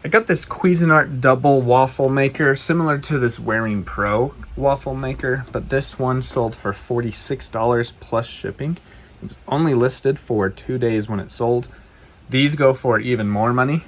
I got this Cuisinart double waffle maker, similar to this Wearing Pro waffle maker, but this one sold for $46 plus shipping. It was only listed for 2 days when it sold. These go for even more money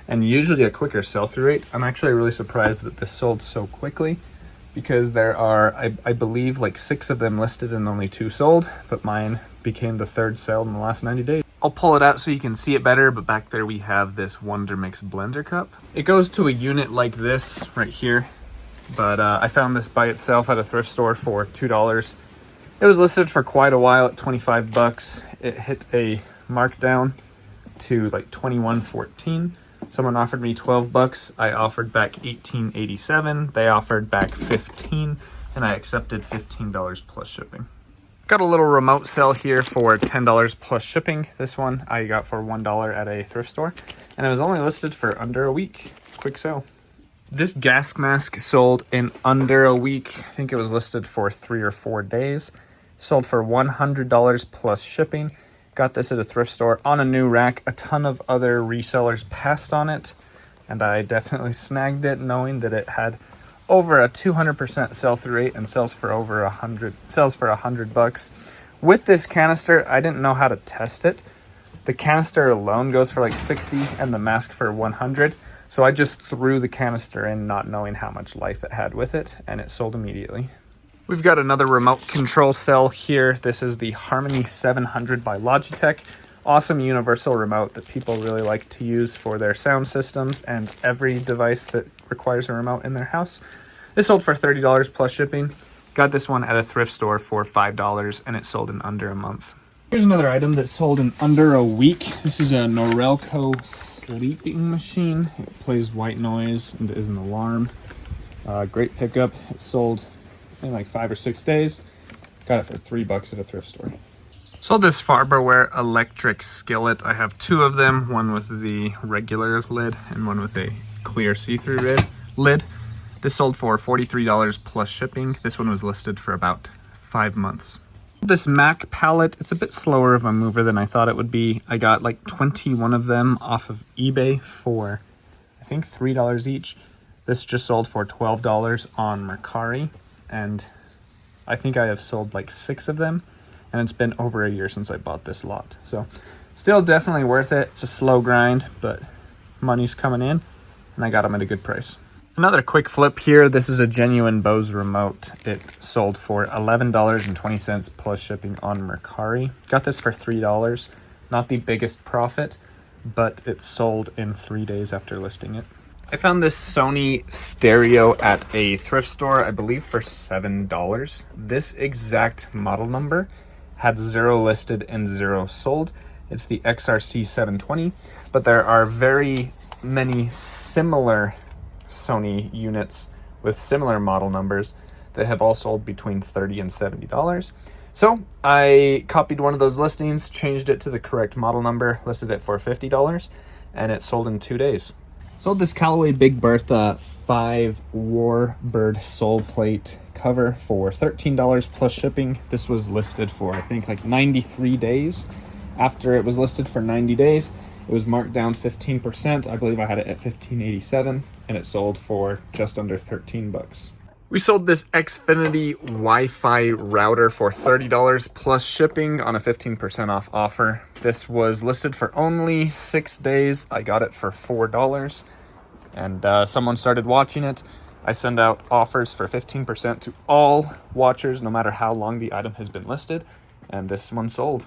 and usually a quicker sell-through rate. I'm actually really surprised that this sold so quickly because there are, I believe, like 6 of them listed and only 2 sold, but mine became the 3rd sale in the last 90 days. I'll pull it out so you can see it better, but back there we have this Wonder Mix blender cup. It goes to a unit like this right here, but I found this by itself at a thrift store for $2. It was listed for quite a while at 25 bucks. It hit a markdown to like $21.14. Someone offered me 12 bucks. I offered back $18.87. They offered back $15, and I accepted $15 plus shipping. Got a little remote sale here for $10 plus shipping. This one I got for $1 at a thrift store, and it was only listed for under a week. Quick sale. This gas mask sold in under a week. I think it was listed for 3 or 4 days. Sold for $100 plus shipping. Got this at a thrift store on a new rack. A ton of other resellers passed on it, and I definitely snagged it knowing that it had over a 200% sell-through rate and sells for over 100 bucks. With this canister, I didn't know how to test it. The canister alone goes for like 60 and the mask for 100. So I just threw the canister in not knowing how much life it had with it, and it sold immediately. We've got another remote control cell here. This is the Harmony 700 by Logitech. Awesome universal remote that people really like to use for their sound systems and every device that requires a remote in their house. This sold for $30 plus shipping. Got this one at a thrift store for $5, and it sold in under a month. Here's another item that sold in under a week. This is a Norelco sleeping machine. It plays white noise and is an alarm. Great pickup. It sold in like 5 or 6 days. Got it for $3 at a thrift store. Sold this Farberware electric skillet. I have 2 of them, one with the regular lid and one with a clear see-through lid. This sold for $43 plus shipping. This one was listed for about 5 months. This Mac palette, it's a bit slower of a mover than I thought it would be. I got like 21 of them off of eBay for, I think, $3 each. This just sold for $12 on Mercari, and I think I have sold like 6 of them, and it's been over a year since I bought this lot. So still definitely worth it. It's a slow grind, but money's coming in, and I got them at a good price. Another quick flip here. This is a genuine Bose remote. It sold for $11.20 plus shipping on Mercari. Got this for $3. Not the biggest profit, but it sold in 3 days after listing it. I found this Sony stereo at a thrift store, I believe for $7. This exact model number had 0 listed and 0 sold. It's the XRC 720, but there are very many similar Sony units with similar model numbers that have all sold between $30 and $70. So I copied one of those listings, changed it to the correct model number, listed it for $50, and it sold in 2 days. Sold this Callaway Big Bertha 5 Warbird sole plate cover for $13 plus shipping. This was listed for, I think, like 93 days. After it was listed for 90 days, it was marked down 15%. I believe I had it at $15.87, and it sold for just under $13. We sold this Xfinity Wi-Fi router for $30 plus shipping on a 15% off offer. This was listed for only 6 days. I got it for $4, and someone started watching it. I send out offers for 15% to all watchers, no matter how long the item has been listed, and this one sold.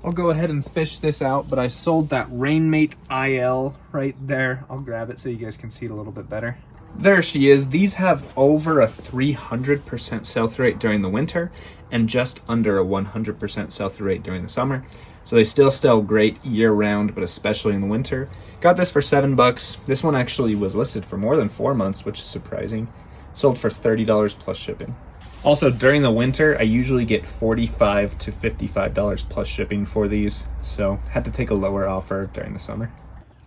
I'll go ahead and fish this out, but I sold that Rainmate IL right there. I'll grab it so you guys can see it a little bit better. There she is. These have over a 300% sell-through rate during the winter and just under a 100% sell-through rate during the summer. So they still sell great year-round, but especially in the winter. Got this for $7. This one actually was listed for more than 4 months, which is surprising. Sold for $30 plus shipping. Also, during the winter, I usually get $45 to $55 plus shipping for these, so had to take a lower offer during the summer.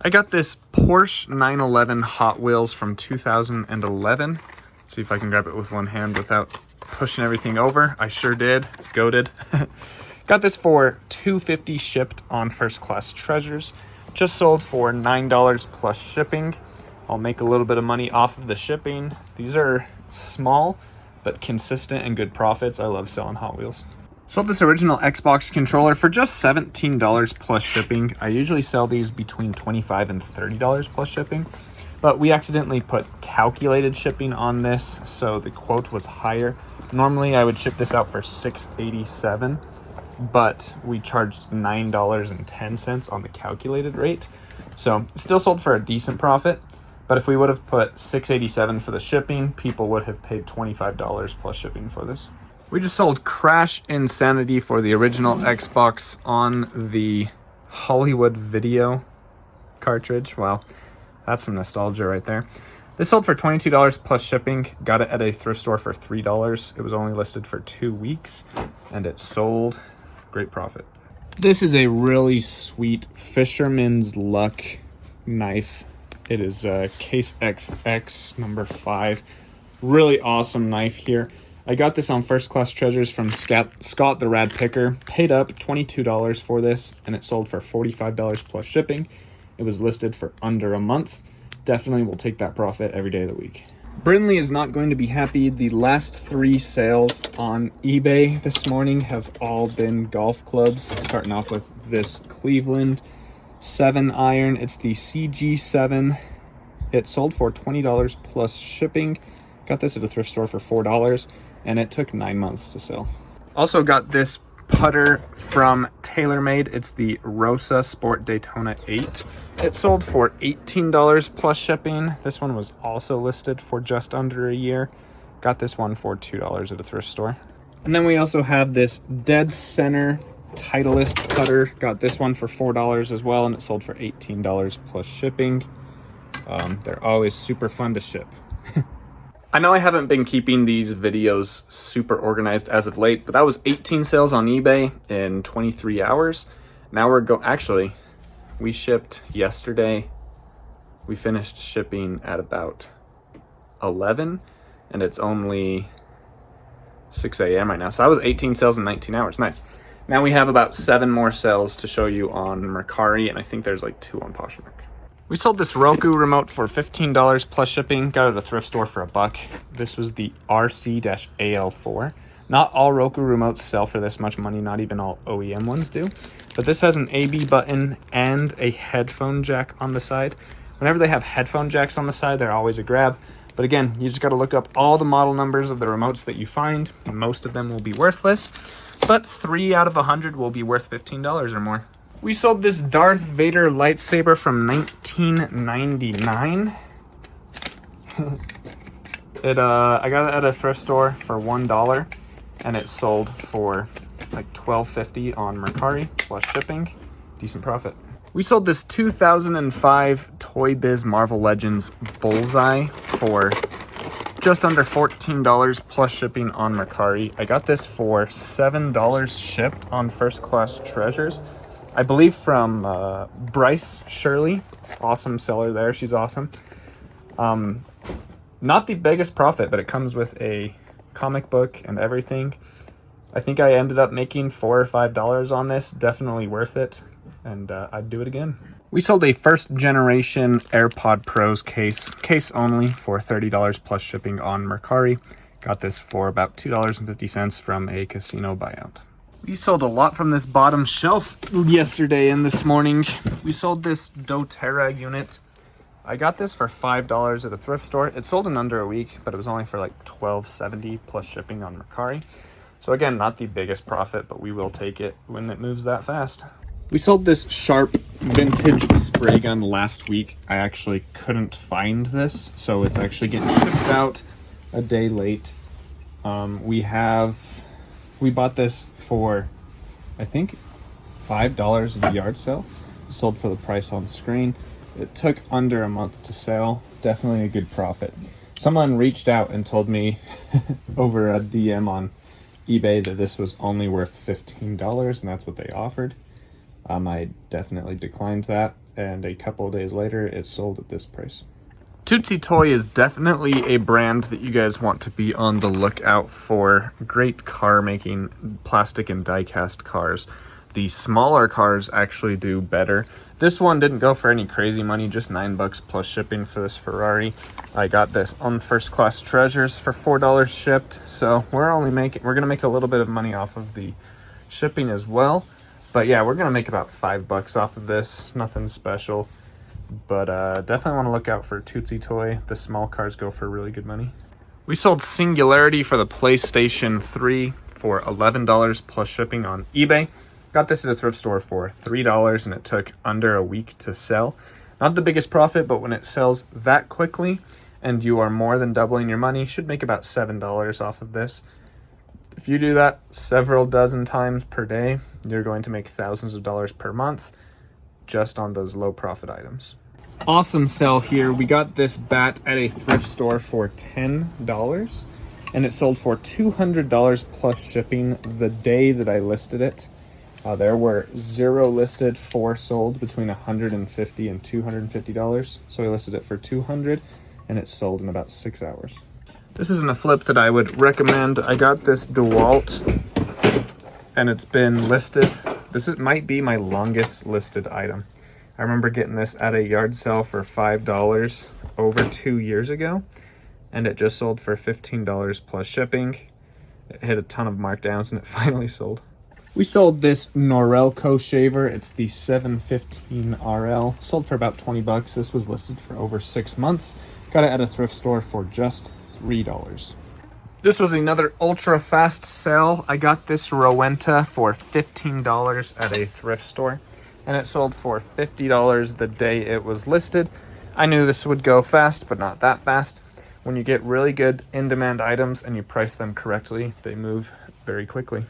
I got this Porsche 911 Hot Wheels from 2011. See if I can grab it with one hand without pushing everything over. I sure did. Goated. Got this for $250 shipped on First Class Treasures. Just sold for $9 plus shipping. I'll make a little bit of money off of the shipping. These are small, but consistent and good profits. I love selling Hot Wheels. Sold this original Xbox controller for just $17 plus shipping. I usually sell these between $25 and $30 plus shipping, but we accidentally put calculated shipping on this, so the quote was higher. Normally I would ship this out for $6.87, but we charged $9.10 on the calculated rate. So still sold for a decent profit, but if we would have put $6.87 for the shipping, people would have paid $25 plus shipping for this. We just sold Crash Insanity for the original Xbox on the Hollywood Video cartridge. Wow, that's some nostalgia right there. This sold for $22 plus shipping. Got it at a thrift store for $3. It was only listed for 2 weeks, and it sold. Great profit. This is a really sweet Fisherman's Luck knife. It is Case XX number 5. Really awesome knife here. I got this on First Class Treasures from Scott the Rad Picker. Paid up $22 for this, and it sold for $45 plus shipping. It was listed for under a month. Definitely will take that profit every day of the week. Brindley is not going to be happy. The last 3 sales on eBay this morning have all been golf clubs. Starting off with this Cleveland 7 iron. It's the CG7. It sold for $20 plus shipping. Got this at a thrift store for $4, and it took 9 months to sell. Also got this putter from TaylorMade. It's the Rosa Sport Daytona 8. It sold for $18 plus shipping. This one was also listed for just under a year. Got this one for $2 at a thrift store. And then we also have this Dead Center Titleist putter. Got this one for $4 as well, and it sold for $18 plus shipping. They're always super fun to ship. I know I haven't been keeping these videos super organized as of late, but that was 18 sales on eBay in 23 hours. Now actually, we shipped yesterday. We finished shipping at about 11, and it's only 6 a.m. right now. So that was 18 sales in 19 hours. Nice. Now we have about 7 more sales to show you on Mercari, and I think there's like 2 on Poshmark. We sold this Roku remote for $15 plus shipping. Got it at a thrift store for $1. This was the RC-AL4. Not all Roku remotes sell for this much money, not even all OEM ones do. But this has an AB button and a headphone jack on the side. Whenever they have headphone jacks on the side, they're always a grab. But again, you just got to look up all the model numbers of the remotes that you find. Most of them will be worthless, but 3 out of 100 will be worth $15 or more. We sold this Darth Vader lightsaber from 1999. I got it at a thrift store for $1, and it sold for like $12.50 on Mercari plus shipping. Decent profit. We sold this 2005 Toy Biz Marvel Legends Bullseye for just under $14 plus shipping on Mercari. I got this for $7 shipped on First Class Treasures. I believe from Bryce Shirley. Awesome seller there. She's awesome. Not the biggest profit, but it comes with a comic book and everything. I think I ended up making $4 or $5 on this. Definitely worth it, and I'd do it again. We sold a first generation AirPod Pros case only for $30 plus shipping on Mercari. Got this for about $2.50 from a casino buyout. We sold a lot from this bottom shelf yesterday and this morning. We sold this doTERRA unit. I got this for $5 at a thrift store. It sold in under a week, but it was only for like $12.70 plus shipping on Mercari. So again, not the biggest profit, but we will take it when it moves that fast. We sold this Sharp vintage spray gun last week. I actually couldn't find this, so it's actually getting shipped out a day late. We bought this for, I think, $5 at the yard sale. Sold for the price on screen. It took under a month to sell. Definitely a good profit. Someone reached out and told me over a DM on eBay that this was only worth $15, and that's what they offered. I definitely declined that, and a couple of days later, it sold at this price. Tootsie Toy is definitely a brand that you guys want to be on the lookout for. Great car making, plastic and die-cast cars. the smaller cars actually do better. This one didn't go for any crazy money, just $9 plus shipping for this Ferrari. I got this on First Class Treasures for $4 shipped. So we're gonna make a little bit of money off of the shipping as well. But yeah, we're gonna make about $5 off of this. Nothing special, but definitely want to look out for Tootsie Toy. The small cars go for really good money. We sold Singularity for the PlayStation 3 for $11 plus shipping on eBay. Got this at a thrift store for $3 and it took under a week to sell. Not the biggest profit, but when it sells that quickly and you are more than doubling your money, you should make about $7 off of this. If you do that several dozen times per day, you're going to make thousands of dollars per month just on those low profit items. Awesome sell here. We got this bat at a thrift store for $10 and it sold for $200 plus shipping the day that I listed it. There were 0 listed, 4 sold between $150 and $250. So I listed it for $200 and it sold in about 6 hours. This isn't a flip that I would recommend. I got this DeWalt and it's been listed. Might be my longest listed item. I remember getting this at a yard sale for $5 over 2 years ago, and it just sold for $15 plus shipping. It hit a ton of markdowns and it finally sold. We sold this Norelco shaver. It's the 715 RL. Sold for about $20. This was listed for over 6 months. Got it at a thrift store for just $3. This was another ultra fast sale. I got this Rowenta for $15 at a thrift store, and it sold for $50 the day it was listed. I knew this would go fast, but not that fast. When you get really good in-demand items and you price them correctly, they move very quickly.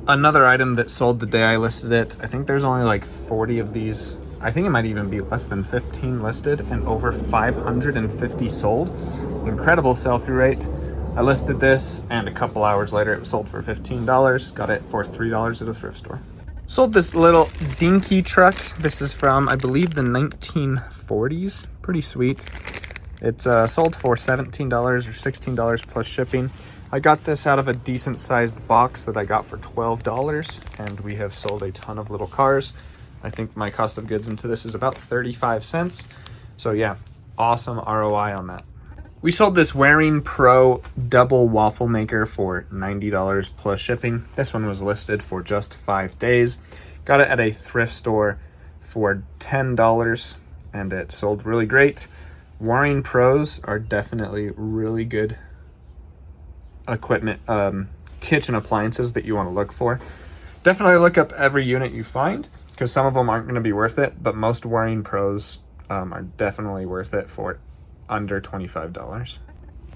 Another item that sold the day I listed it, I think there's only like 40 of these. I think it might even be less than 15 listed and over 550 sold. Incredible sell-through rate. I listed this and a couple hours later it was sold for $15. Got it for $3 at a thrift store. Sold this little dinky truck. This is from, I believe, the 1940s. Pretty sweet. It's sold for $17 or $16 plus shipping. I got this out of a decent sized box that I got for $12, and we have sold a ton of little cars. I think my cost of goods into this is about 35 cents. So yeah, awesome ROI on that. We sold this Waring Pro double waffle maker for $90 plus shipping. This one was listed for just 5 days. Got it at a thrift store for $10 and it sold really great. Waring Pros are definitely really good equipment, kitchen appliances that you want to look for. Definitely look up every unit you find because some of them aren't going to be worth it, but most Waring Pros are definitely worth it for under $25.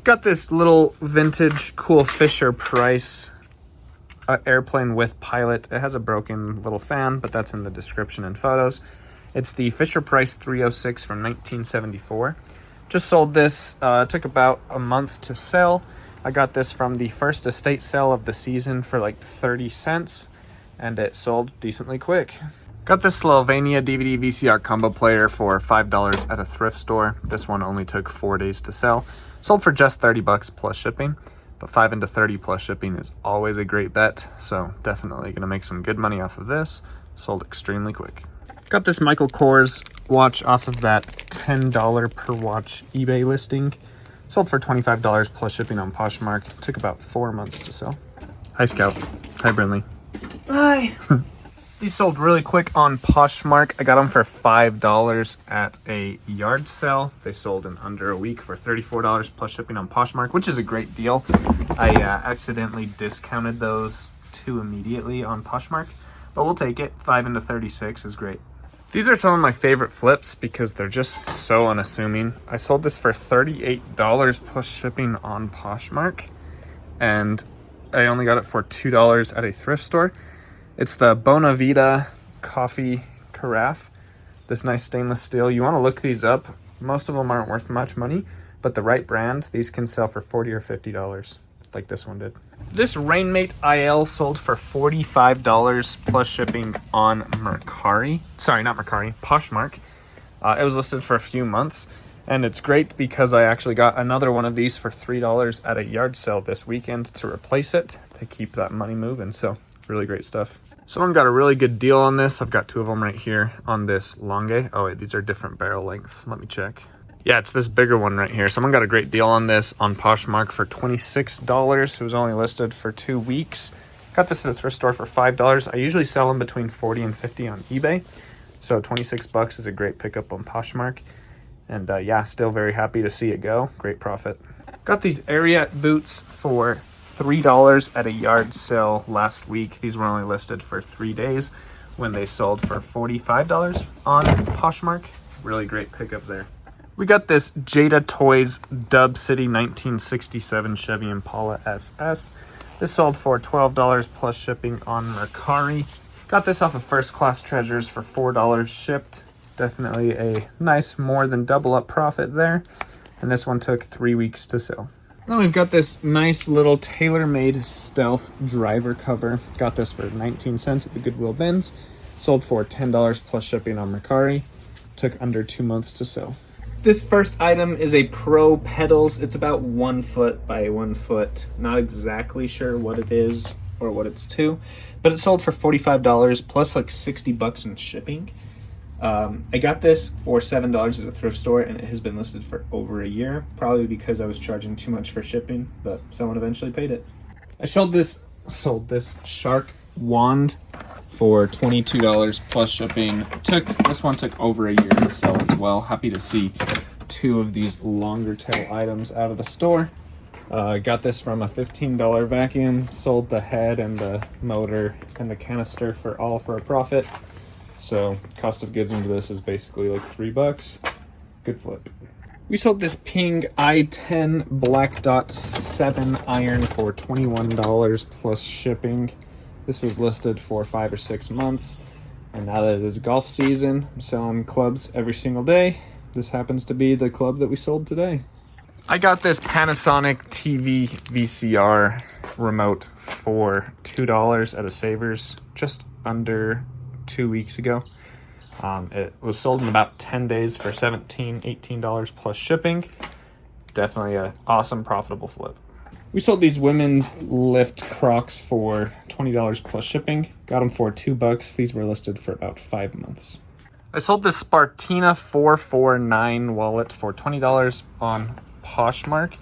Got this little vintage cool Fisher Price airplane with pilot. It has a broken little fan, but that's in the description and photos. It's the Fisher Price 306 from 1974. Just sold this. Took about a month to sell. I got this from the first estate sale of the season for like 30 cents, and it sold decently quick. Got this Slovenia DVD VCR combo player for $5 at a thrift store. This one only took 4 days to sell. Sold for just $30 plus shipping, but 5 into 30 plus shipping is always a great bet. So definitely gonna make some good money off of this. Sold extremely quick. Got this Michael Kors watch off of that $10 per watch eBay listing. Sold for $25 plus shipping on Poshmark. Took about 4 months to sell. Hi, Scout. Hi, Brinley. Hi. These sold really quick on Poshmark. I got them for $5 at a yard sale. They sold in under a week for $34 plus shipping on Poshmark, which is a great deal. I accidentally discounted those too immediately on Poshmark, but we'll take it. 5 into 36 is great. These are some of my favorite flips because they're just so unassuming. I sold this for $38 plus shipping on Poshmark, and I only got it for $2 at a thrift store. It's the Bonavita coffee carafe, this nice stainless steel. You want to look these up. Most of them aren't worth much money, but the right brand, these can sell for $40 or $50, like this one did. This Rainmate IL sold for $45 plus shipping on Mercari. Sorry, not Mercari, Poshmark. It was listed for a few months, and it's great because I actually got another one of these for $3 at a yard sale this weekend to replace it, to keep that money moving. So really great stuff. Someone got a really good deal on this. I've got two of them right here on this longe. Oh wait, these are different barrel lengths. Let me check. Yeah, it's this bigger one right here. Someone got a great deal on this on Poshmark for $26. It was only listed for 2 weeks. Got this at the thrift store for $5. I usually sell them between $40 and $50 on eBay. So 26 bucks is a great pickup on Poshmark. And yeah, still very happy to see it go. Great profit. Got these Ariat boots for $3 at a yard sale last week. These were only listed for 3 days when they sold for $45 on Poshmark. Really great pickup there. We got this Jada Toys Dub City 1967 Chevy Impala SS. This sold for $12 plus shipping on Mercari. Got this off of First Class Treasures for $4 shipped. Definitely a nice more than double up profit there. And this one took 3 weeks to sell. Now we've got this nice little tailor-made stealth driver cover. Got this for 19 cents at the Goodwill bins. Sold for $10 plus shipping on Mercari. Took under 2 months to sell. This first item is a Pro Pedals. It's about 1 foot by 1 foot. Not exactly sure what it is or what it's to, but it sold for $45 plus like 60 bucks in shipping. I got this for $7 at the thrift store, and it has been listed for over a year, probably because I was charging too much for shipping, but someone eventually paid it. I sold this shark wand for $22 plus shipping. This one took over a year to sell as well. Happy to see 2 of these longer tail items out of the store. Got this from a $15 vacuum. Sold the head and the motor and the canister for a profit. So cost of goods into this is basically like $3. Good flip. We sold this Ping i10 Black Dot 7 iron for $21 plus shipping. This was listed for 5 or 6 months. And now that it is golf season, I'm selling clubs every single day. This happens to be the club that we sold today. I got this Panasonic TV VCR remote for $2 at a Savers just under 2 weeks ago. It was sold in about 10 days for $17, $18 plus shipping. Definitely an awesome, profitable flip. We sold these women's lift Crocs for $20 plus shipping. Got them for $2. These were listed for about 5 months. I sold this Spartina 449 wallet for $20 on Poshmark.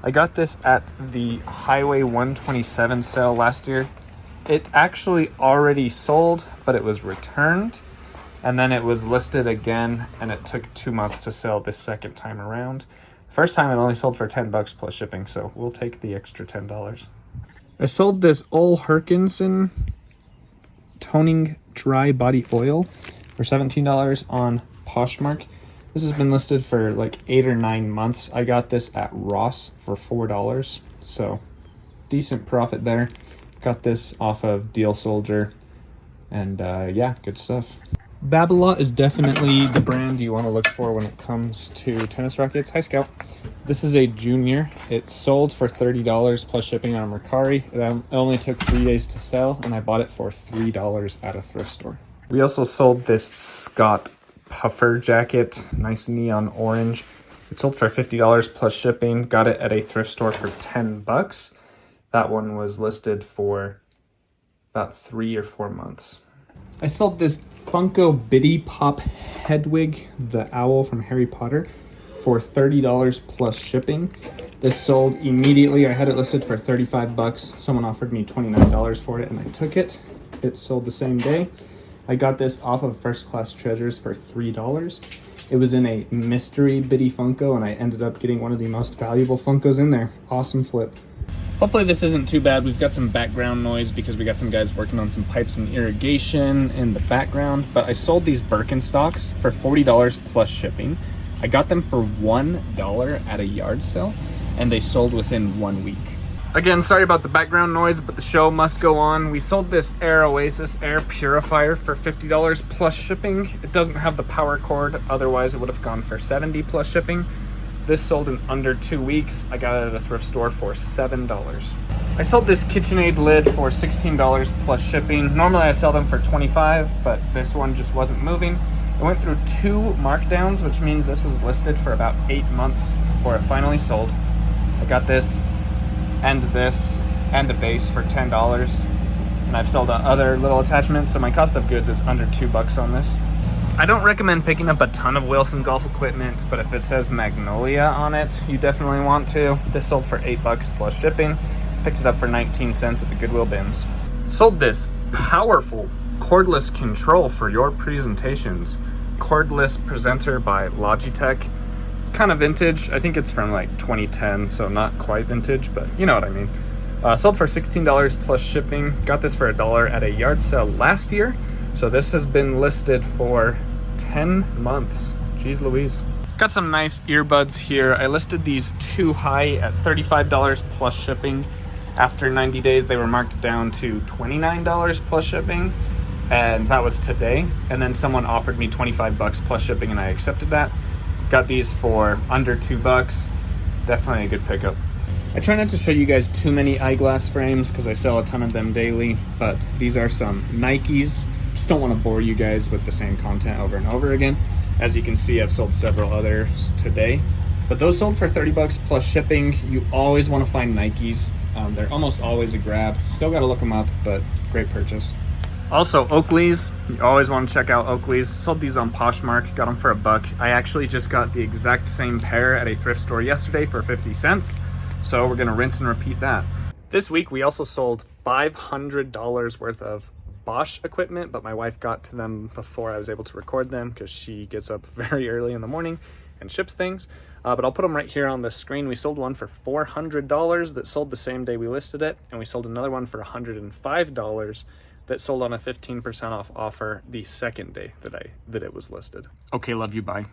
I got this at the Highway 127 sale last year. It actually already sold, but it was returned, and then it was listed again, and it took 2 months to sell this second time around. First time it only sold for $10 plus shipping, so we'll take the extra $10. I sold this Ole Herkinson toning dry body oil for $17 on Poshmark. This has been listed for like 8 or 9 months. I got this at Ross for $4, so decent profit there. Got this off of Deal Soldier, and yeah, good stuff. Babolat is definitely the brand you want to look for when it comes to tennis rackets. Hi, Scout. This is a junior. It sold for $30 plus shipping on Mercari. It only took 3 days to sell, and I bought it for $3 at a thrift store. We also sold this Scott puffer jacket, nice neon orange. It sold for $50 plus shipping. Got it at a thrift store for $10. That one was listed for about 3 or 4 months. I sold this Funko Biddy Pop Hedwig, the owl from Harry Potter, for $30 plus shipping. This sold immediately. I had it listed for $35. Someone offered me $29 for it, and I took it. It sold the same day. I got this off of First Class Treasures for $3. It was in a mystery Biddy Funko, and I ended up getting one of the most valuable Funkos in there. Awesome flip. Hopefully this isn't too bad. We've got some background noise because we got some guys working on some pipes and irrigation in the background. But I sold these Birkenstocks for $40 plus shipping. I got them for $1 at a yard sale, and they sold within 1 week. Again, sorry about the background noise, but the show must go on. We sold this Air Oasis air purifier for $50 plus shipping. It doesn't have the power cord, otherwise it would have gone for $70 plus shipping. This sold in under 2 weeks. I got it at a thrift store for $7. I sold this KitchenAid lid for $16 plus shipping. Normally I sell them for $25, but this one just wasn't moving. It went through 2 markdowns, which means this was listed for about 8 months before it finally sold. I got this and a base for $10. And I've sold other little attachments, so my cost of goods is under $2 on this. I don't recommend picking up a ton of Wilson golf equipment, but if it says Magnolia on it, you definitely want to. This sold for $8 plus shipping. Picked it up for 19 cents at the Goodwill bins. Sold this powerful cordless control for your presentations. Cordless presenter by Logitech. It's kind of vintage. I think it's from like 2010, so not quite vintage, but you know what I mean. Sold for $16 plus shipping. Got this for $1 at a yard sale last year. So this has been listed for 10 months. Jeez Louise. Got some nice earbuds here. I listed these too high at $35 plus shipping. After 90 days, they were marked down to $29 plus shipping. And that was today. And then someone offered me $25 plus shipping and I accepted that. Got these for under $2. Definitely a good pickup. I try not to show you guys too many eyeglass frames because I sell a ton of them daily, but these are some Nikes. Just don't want to bore you guys with the same content over and over again. As you can see, I've sold several others today, but those sold for $30 plus shipping. You always want to find Nikes. They're almost always a grab. Still got to look them up, but great purchase. Also, Oakley's. You always want to check out Oakley's. Sold these on Poshmark, got them for $1. I actually just got the exact same pair at a thrift store yesterday for 50 cents. So we're gonna rinse and repeat that. This week, we also sold $500 worth of Bosch equipment, but my wife got to them before I was able to record them because she gets up very early in the morning and ships things. But I'll put them right here on the screen. We sold one for $400 that sold the same day we listed it, and we sold another one for $105 that sold on a 15% off offer the second day that it was listed. Okay, love you, bye.